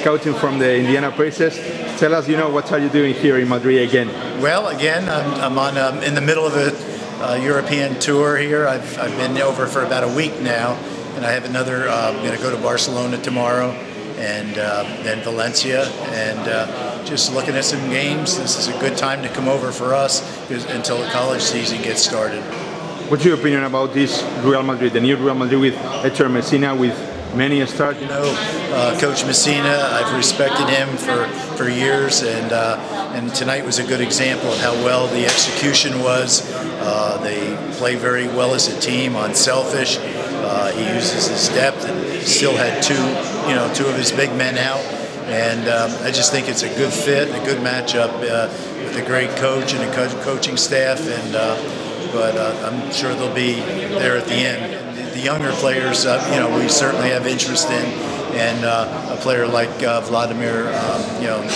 scouting from the Indiana Pacers. Tell us, what are you doing here in Madrid again? Well, again, I'm on in the middle of a European tour here. I've been over for about a week now, and I have another. I'm going to go to Barcelona tomorrow, and then Valencia, and just looking at some games. This is a good time to come over for us until the college season gets started. What's your opinion about this Real Madrid, the new Real Madrid with Héctor Messina, with many stars? Coach Messina, I've respected him for years, and tonight was a good example of how well the execution was. They play very well as a team, unselfish. He uses his depth and still had two of his big men out. And I just think it's a good fit, a good matchup with a great coach and a coaching staff. But I'm sure they'll be there at the end. The younger players, we certainly have interest in, and a player like Vladimir,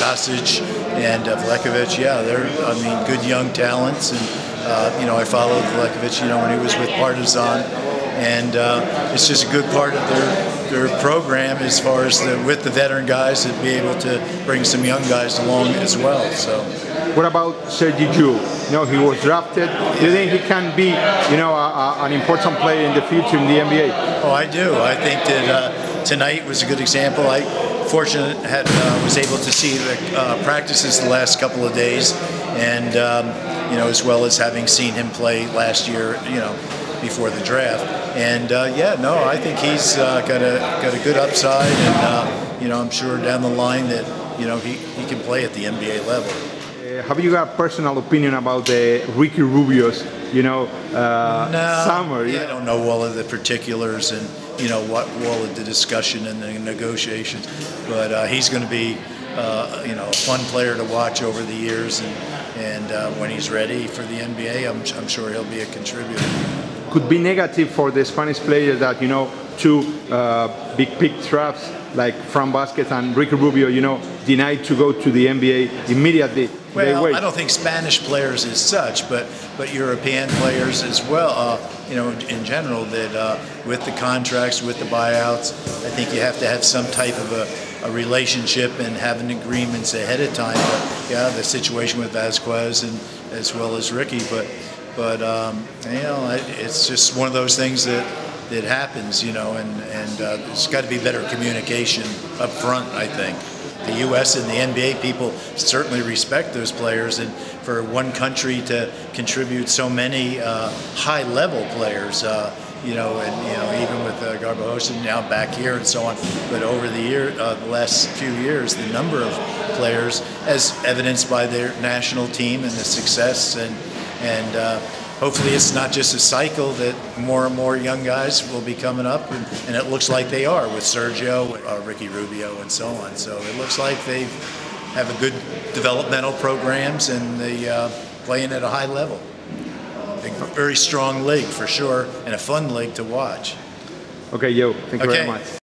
Kasic and Vlekovic. Yeah, they're good young talents, and I followed Vlekovic, when he was with Partizan, and it's just a good part of their program as far as with the veteran guys to be able to bring some young guys along as well. So. What about Sergi Ju? He was drafted. Do you think he can be, an important player in the future in the NBA? Oh, I do. I think that tonight was a good example. I was able to see the practices the last couple of days, and as well as having seen him play last year, before the draft. And I think he's got a good upside, and I'm sure down the line that he can play at the NBA level. Have you got a personal opinion about the Ricky Rubio's, no, summer? I don't know all of the particulars and what all of the discussion and the negotiations, but he's going to be a fun player to watch over the years, and when he's ready for the NBA, I'm sure he'll be a contributor. Could be negative for the Spanish players that two big pick drafts like Fran Vázquez and Ricky Rubio, denied to go to the NBA immediately. Well, I don't think Spanish players as such, but European players as well. In general, that with the contracts, with the buyouts, I think you have to have some type of a relationship and having agreements ahead of time. But yeah, the situation with Vázquez and as well as Ricky, but it's just one of those things that happens, and there's got to be better communication up front, I think. The U.S. and the NBA people certainly respect those players, and for one country to contribute so many high-level players, even with Garbajosa now back here and so on. But over the last few years, the number of players, as evidenced by their national team and the success, and hopefully it's not just a cycle that more and more young guys will be coming up, and it looks like they are with Sergio, Ricky Rubio, and so on. So it looks like they have a good developmental programs, and they playing at a high level. A very strong league for sure, and a fun league to watch. Okay, Joe, thank you very much.